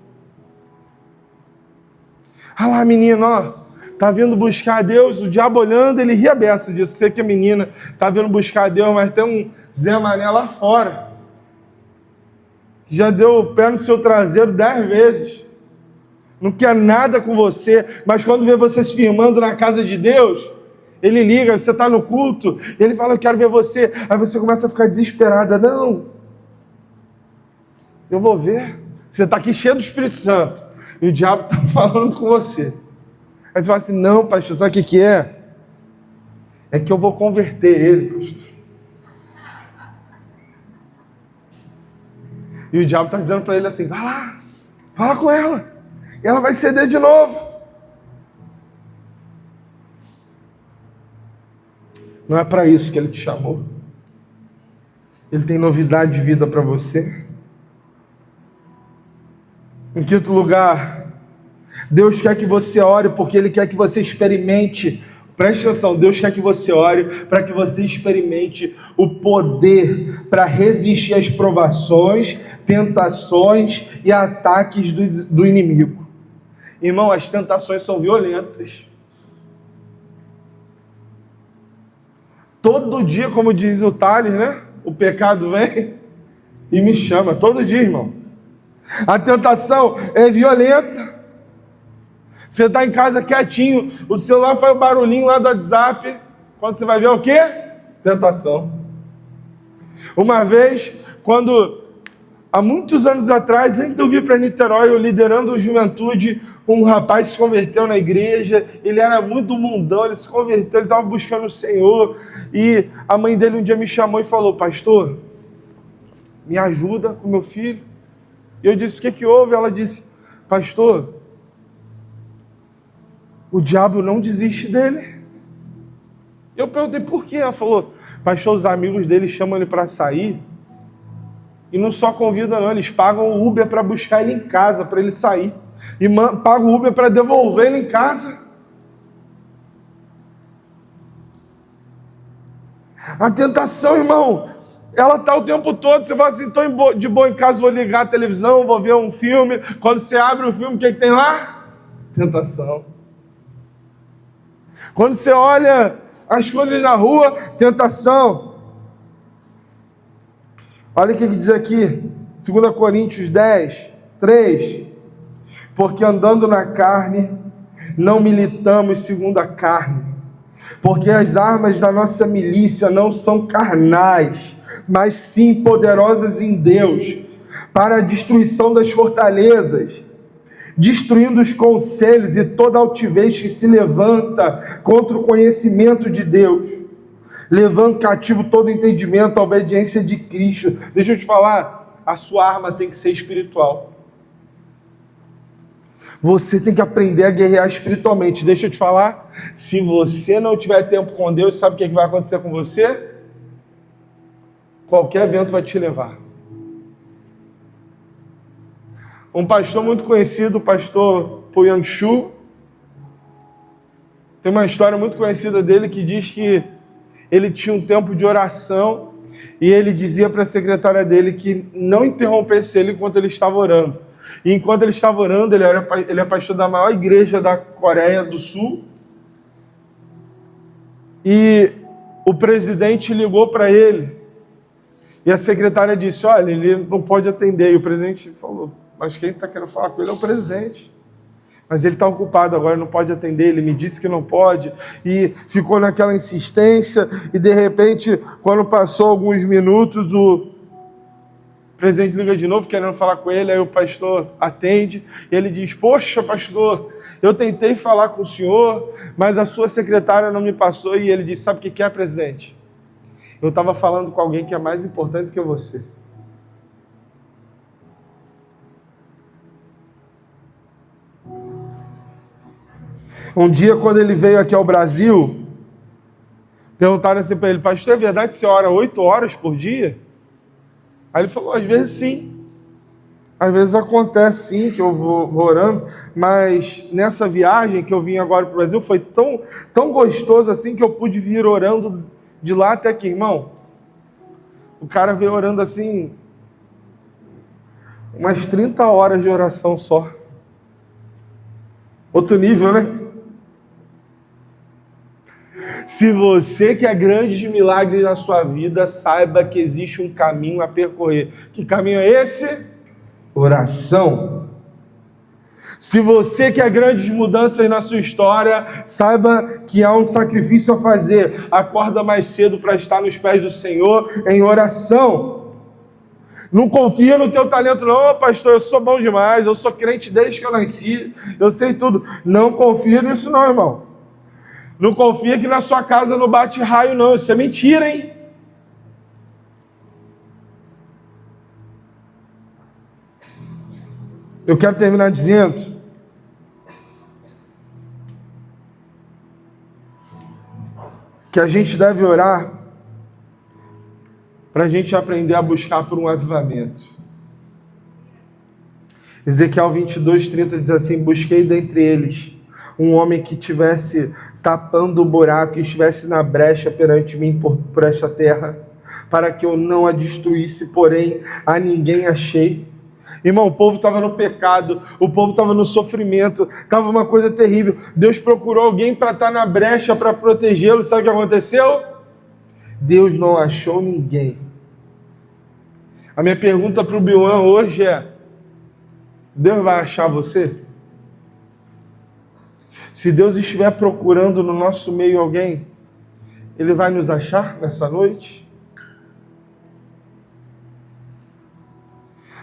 Ah lá, menino, ó, tá vindo buscar a Deus, o diabo olhando, ele ri a beça disso. Você que é menina, tá vindo buscar a Deus, mas tem um Zé Mané lá fora. Já deu o pé no seu traseiro 10 vezes. Não quer nada com você, mas quando vê você se firmando na casa de Deus, ele liga, você está no culto, ele fala, eu quero ver você. Aí você começa a ficar desesperada. Não, eu vou ver. Você está aqui cheio do Espírito Santo, e o diabo está falando com você. Aí você fala assim, não, pastor, sabe o que é? É que eu vou converter ele, pastor. E o diabo está dizendo para ele assim, vai lá, fala com ela, e ela vai ceder de novo. Não é para isso que ele te chamou. Ele tem novidade de vida para você. Em quinto lugar, Deus quer que você ore porque Ele quer que você experimente. Preste atenção, Deus quer que você ore para que você experimente o poder para resistir às provações, tentações e ataques do inimigo. Irmão, as tentações são violentas. Todo dia, como diz o Tales, né? O pecado vem e me chama. Todo dia, irmão. A tentação é violenta. Você está em casa quietinho, o celular faz o barulhinho lá do WhatsApp. Quando você vai ver o quê? Tentação. Uma vez, há muitos anos atrás, antes de eu vir para Niterói, eu liderando a juventude, um rapaz se converteu na igreja, ele era muito mundão, ele se converteu, ele estava buscando o Senhor, e a mãe dele um dia me chamou e falou, pastor, me ajuda com meu filho. E eu disse, o que houve? Ela disse, pastor, o diabo não desiste dele. Eu perguntei por quê? Ela falou, pastor, os amigos dele chamam ele para sair, e não só convidam não, eles pagam o Uber para buscar ele em casa, para ele sair. E pagam o Uber para devolver ele em casa. A tentação, irmão, ela está o tempo todo. Você fala assim, estou de boa em casa, vou ligar a televisão, vou ver um filme. Quando você abre o filme, o que tem lá? Tentação. Quando você olha as coisas na rua, tentação. Olha o que diz aqui, 2 Coríntios 10, 3. Porque andando na carne, não militamos segundo a carne. Porque as armas da nossa milícia não são carnais, mas sim poderosas em Deus, para a destruição das fortalezas, destruindo os conselhos e toda altivez que se levanta contra o conhecimento de Deus, levando cativo todo entendimento à obediência de Cristo. Deixa eu te falar, a sua arma tem que ser espiritual. Você tem que aprender a guerrear espiritualmente. Deixa eu te falar, se você não tiver tempo com Deus, sabe o que vai acontecer com você? Qualquer vento vai te levar. Um pastor muito conhecido, o pastor Poyang Shu, tem uma história muito conhecida dele que diz que ele tinha um tempo de oração e ele dizia para a secretária dele que não interrompesse ele enquanto ele estava orando. E enquanto ele estava orando, ele é pastor da maior igreja da Coreia do Sul. E o presidente ligou para ele. E a secretária disse, olha, ele não pode atender. E o presidente falou, mas quem está querendo falar com ele é o presidente. Mas ele está ocupado agora, não pode atender. Ele me disse que não pode. E ficou naquela insistência. E de repente, quando passou alguns minutos, o presidente liga de novo, querendo falar com ele, aí o pastor atende, e ele diz, poxa, pastor, eu tentei falar com o senhor, mas a sua secretária não me passou, e ele diz, sabe o que é, presidente? Eu estava falando com alguém que é mais importante que você. Um dia, quando ele veio aqui ao Brasil, perguntaram assim para ele: pastor, é verdade que você ora 8 horas por dia? Aí ele falou: às vezes sim. Às vezes acontece sim que eu vou orando, mas nessa viagem que eu vim agora para o Brasil foi tão gostoso assim que eu pude vir orando de lá até aqui, irmão. O cara veio orando assim, umas 30 horas de oração só. Outro nível, né? Se você quer grandes milagres na sua vida, saiba que existe um caminho a percorrer. Que caminho é esse? Oração. Se você quer grandes mudanças na sua história, saiba que há um sacrifício a fazer. Acorda mais cedo para estar nos pés do Senhor em oração. Não confia no teu talento, não, pastor, eu sou bom demais, eu sou crente desde que eu nasci, eu sei tudo. Não confia nisso não, irmão. Não confia que na sua casa não bate raio, não. Isso é mentira, hein? Eu quero terminar dizendo que a gente deve orar para a gente aprender a buscar por um avivamento. Ezequiel 22:30 diz assim: busquei dentre eles um homem que tivesse tapando o buraco e estivesse na brecha perante mim por esta terra, para que eu não a destruísse, porém a ninguém achei. Irmão, o povo estava no pecado, o povo estava no sofrimento, estava uma coisa terrível. Deus procurou alguém para estar na brecha, para protegê-lo. Sabe o que aconteceu? Deus não achou ninguém. A minha pergunta para o Biuan hoje é: Deus vai achar você? Se Deus estiver procurando no nosso meio alguém, Ele vai nos achar nessa noite?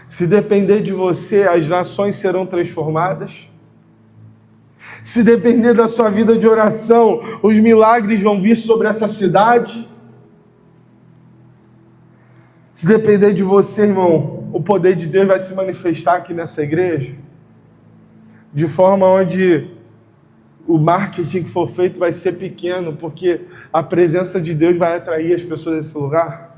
Se depender de você, as nações serão transformadas. Se depender da sua vida de oração, os milagres vão vir sobre essa cidade. Se depender de você, irmão, o poder de Deus vai se manifestar aqui nessa igreja, de forma onde o marketing que for feito vai ser pequeno, porque a presença de Deus vai atrair as pessoas desse lugar.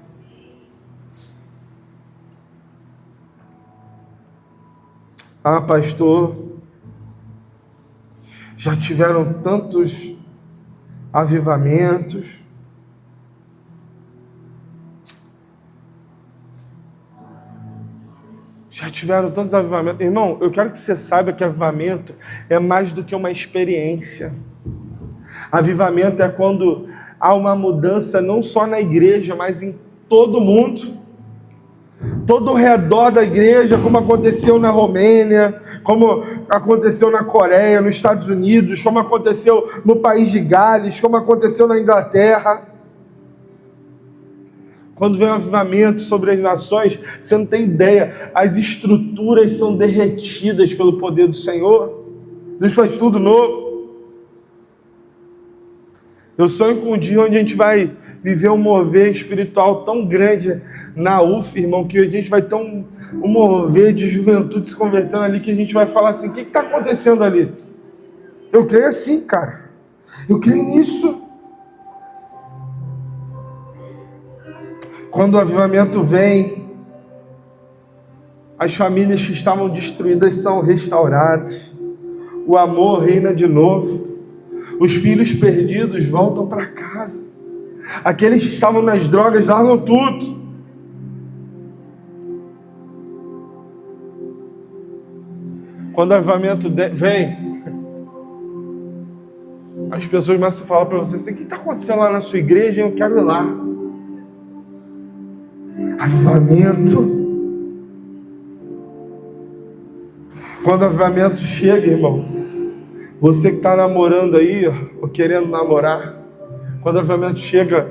Ah, pastor, já tiveram tantos avivamentos. Já tiveram tantos avivamentos. Irmão, eu quero que você saiba que avivamento é mais do que uma experiência. Avivamento é quando há uma mudança não só na igreja, mas em todo mundo. Todo o redor da igreja, como aconteceu na Romênia, como aconteceu na Coreia, nos Estados Unidos, como aconteceu no país de Gales, como aconteceu na Inglaterra. Quando vem um avivamento sobre as nações, você não tem ideia, as estruturas são derretidas pelo poder do Senhor. Deus faz tudo novo. Eu sonho com um dia onde a gente vai viver um mover espiritual tão grande na UF, irmão, que a gente vai ter um mover de juventude se convertendo ali, que a gente vai falar assim: o que está acontecendo ali? Eu creio assim, cara. Eu creio nisso. Quando o avivamento vem, as famílias que estavam destruídas são restauradas. O amor reina de novo. Os filhos perdidos voltam para casa. Aqueles que estavam nas drogas largam tudo. Quando o avivamento vem, as pessoas começam a falar para você assim: o que está acontecendo lá na sua igreja? Eu quero ir lá. Avivamento. Quando o avivamento chega, irmão, você que está namorando aí, ou querendo namorar, quando o avivamento chega,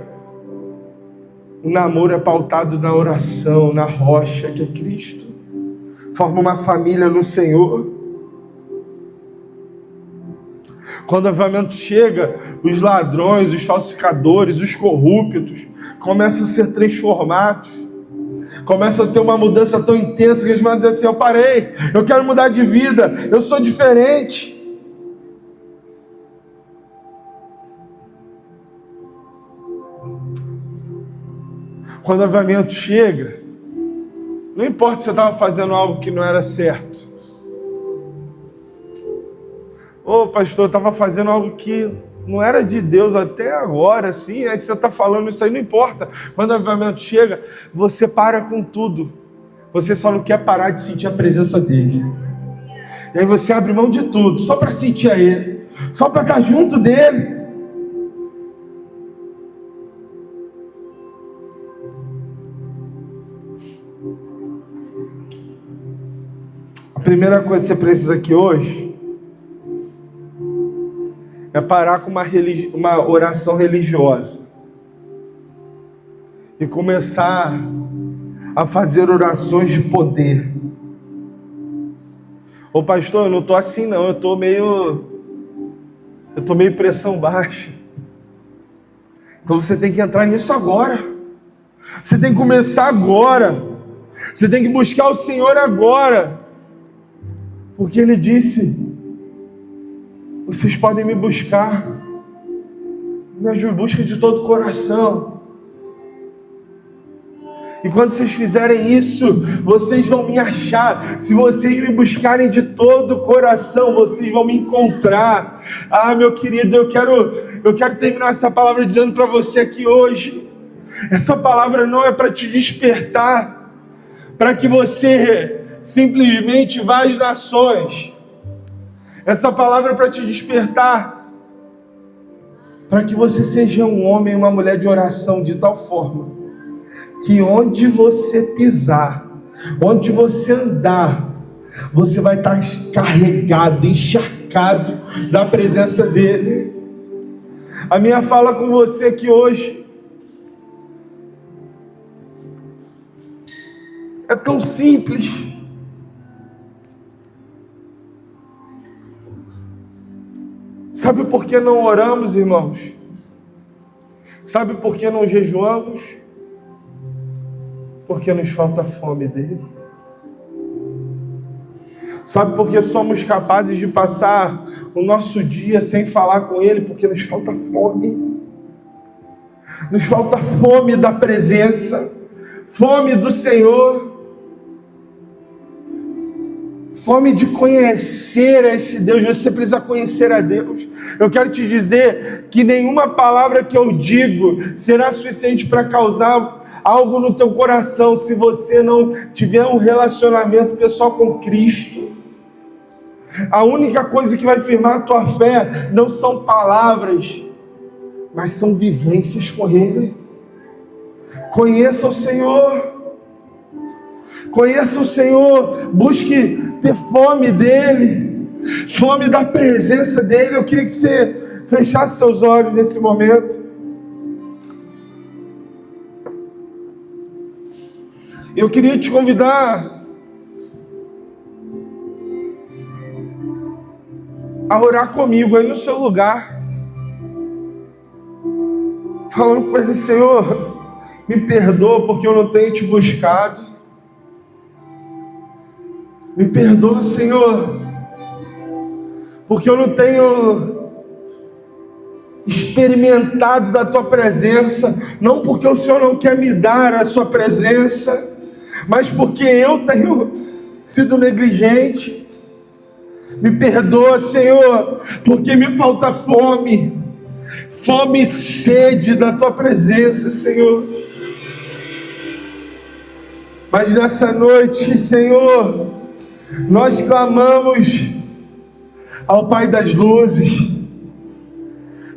o namoro é pautado na oração, na rocha, que é Cristo. Forma uma família no Senhor. Quando o avivamento chega, os ladrões, os falsificadores, os corruptos começam a ser transformados. Começam a ter uma mudança tão intensa que eles vão dizer assim: eu parei, eu quero mudar de vida, eu sou diferente. Quando o avivamento chega, não importa se você estava fazendo algo que não era certo. Ô pastor, eu estava fazendo algo que não era de Deus até agora, assim, aí você está falando isso aí, não importa. Quando o avivamento chega, você para com tudo. Você só não quer parar de sentir a presença dele. E aí você abre mão de tudo, só para sentir a ele, só para estar junto dele. A primeira coisa que você precisa aqui hoje é parar com uma oração religiosa e começar a fazer orações de poder. Ô pastor, eu não estou assim não, eu estou meio pressão baixa. Então você tem que entrar nisso agora. Você tem que começar agora. Você tem que buscar o Senhor agora. Porque Ele disse: vocês podem me buscar, me busca de todo o coração. E quando vocês fizerem isso, vocês vão me achar. Se vocês me buscarem de todo o coração, vocês vão me encontrar. Ah, meu querido, eu quero terminar essa palavra dizendo para você aqui hoje. Essa palavra não é para te despertar, para que você simplesmente vá às nações. Essa palavra é para te despertar, para que você seja um homem e uma mulher de oração de tal forma que onde você pisar, onde você andar, você vai estar carregado, encharcado da presença dele. A minha fala com você aqui hoje é tão simples. Sabe por que não oramos, irmãos? Sabe por que não jejuamos? Porque nos falta fome dele. Sabe por que somos capazes de passar o nosso dia sem falar com ele? Porque nos falta fome. Nos falta fome da presença, fome do Senhor. Fome de conhecer esse Deus. Você precisa conhecer a Deus. Eu quero te dizer que nenhuma palavra que eu digo será suficiente para causar algo no teu coração se você não tiver um relacionamento pessoal com Cristo. A única coisa que vai firmar a tua fé não são palavras, mas são vivências com Ele. Conheça o Senhor. Conheça o Senhor, busque ter fome dEle, fome da presença dEle. Eu queria que você fechasse seus olhos nesse momento. Eu queria te convidar a orar comigo aí no seu lugar, falando com Ele: Senhor, me perdoa porque eu não tenho te buscado. Me perdoa, Senhor, porque eu não tenho experimentado da Tua presença, não porque o Senhor não quer me dar a Sua presença, mas porque eu tenho sido negligente. Me perdoa, Senhor, porque me falta fome e sede da Tua presença, Senhor. Mas nessa noite, Senhor, nós clamamos ao Pai das luzes,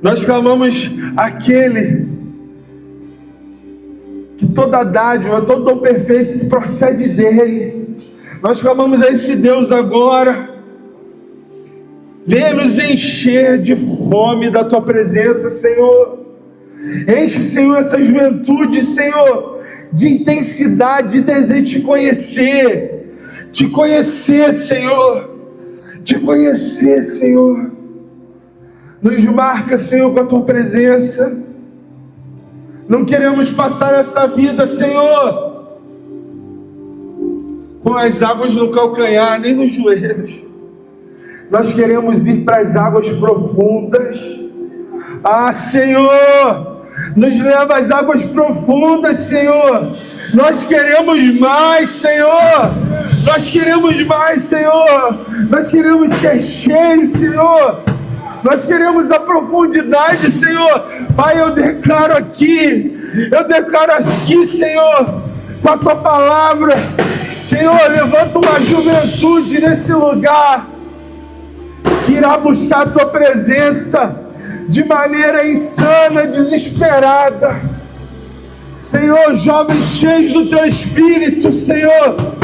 nós clamamos àquele que toda dádiva, todo dom perfeito que procede dele. Nós clamamos a esse Deus agora: venha nos encher de fome da Tua presença, Senhor. Enche, Senhor, essa juventude, Senhor, de intensidade, de desejo de te conhecer, Senhor, te conhecer, Senhor. Nos marca, Senhor, com a Tua presença. Não queremos passar essa vida, Senhor, com as águas no calcanhar, nem nos joelhos. Nós queremos ir para as águas profundas. Ah, Senhor, Nos leva às águas profundas, Senhor. Nós queremos mais, Senhor. Nós queremos mais, Senhor. Nós queremos ser cheios, Senhor. Nós queremos a profundidade, Senhor. Pai, eu declaro aqui, Senhor, com a Tua palavra, Senhor, levanta uma juventude nesse lugar, que irá buscar a Tua presença de maneira insana, desesperada. Senhor, jovens cheios do Teu Espírito, Senhor.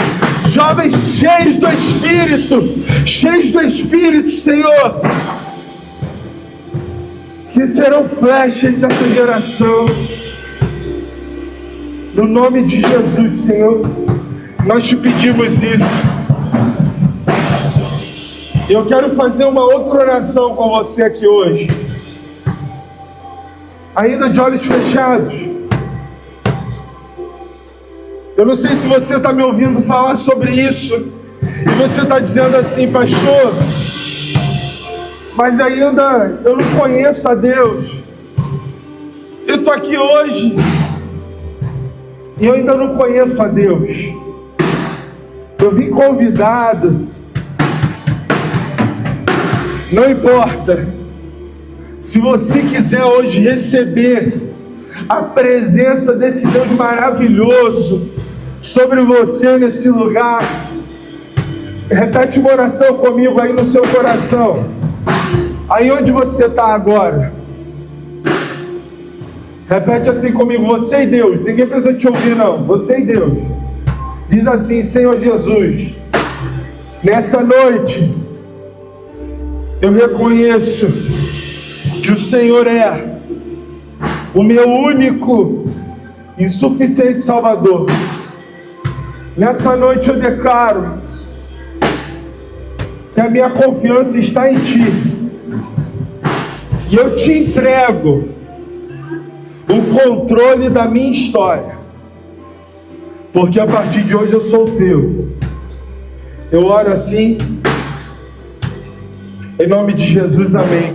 Jovens cheios do Espírito, Senhor. Que serão flechas dessa geração. No nome de Jesus, Senhor, nós te pedimos isso. Eu quero fazer uma outra oração com você aqui hoje. Ainda de olhos fechados. Eu não sei se você está me ouvindo falar sobre isso e você está dizendo assim: pastor, mas ainda eu não conheço a Deus. Eu estou aqui hoje e eu ainda não conheço a Deus. Eu vim convidado. Não importa. Se você quiser hoje receber a presença desse Deus maravilhoso sobre você nesse lugar, repete uma oração comigo aí no seu coração. Aí onde você está agora, repete assim comigo: você e Deus. Ninguém precisa te ouvir não, você e Deus. Diz assim: Senhor Jesus, nessa noite eu reconheço que o Senhor é o meu único e suficiente Salvador. Nessa noite eu declaro que a minha confiança está em Ti. E eu te entrego o controle da minha história. Porque a partir de hoje eu sou Teu. Eu oro assim, em nome de Jesus, amém.